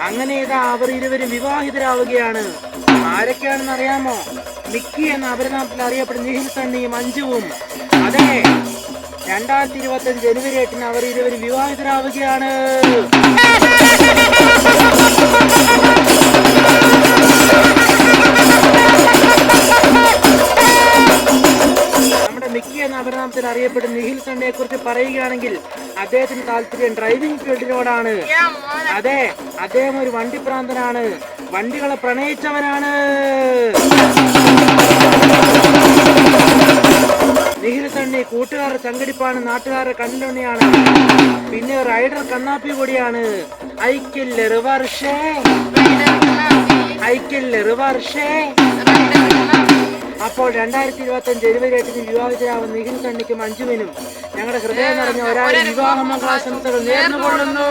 അങ്ങനെ ഇതാ അവർ ഇരുവരും വിവാഹിതരാവുകയാണ്. ആരൊക്കെയാണെന്ന് അറിയാമോ? മിക്കി എന്ന അപരനാമത്തിൽ അറിയപ്പെടുന്ന നിഖിൽ സണ്ണിയും അഞ്ജുവും. അതെ, 2025 ജനുവരി 8 അവർ ഇരുവരും വിവാഹിതരാവുകയാണ്. നമ്മുടെ മിക്കി എന്ന അപരനാമത്തിൽ അറിയപ്പെടുന്ന നിഖിൽ സണ്ണിയെ കുറിച്ച് പറയുകയാണെങ്കിൽ അദ്ദേഹത്തിന് താല്പര്യം ഡ്രൈവിംഗ് ഫീൽഡിനോടാണ്. അതെ, അദ്ദേഹം ഒരു വണ്ടിപ്രാന്തനാണ്, വണ്ടികളെ പ്രണയിച്ചവനാണ്. നിഖിൽ സണ്ണി കൂട്ടുകാരുടെ ചങ്കടിപ്പാണ്, നാട്ടുകാരുടെ കണ്ണിലുണ്ണിയാണ്, പിന്നെ റൈഡർ കണ്ണാപ്പി കൂടിയാണ്. ഐക്കില്ല വർഷേ അപ്പോൾ 2025 ജനുവരി 8 വിവാഹിതരാവുന്ന നിഖിൽ സണ്ണിക്കും അഞ്ജുവിനും ഞങ്ങളുടെ ഹൃദയം നിറഞ്ഞ ഒരാൾ വിവാഹ മംഗളാശംസകൾ നേർന്നുകൊള്ളുന്നു.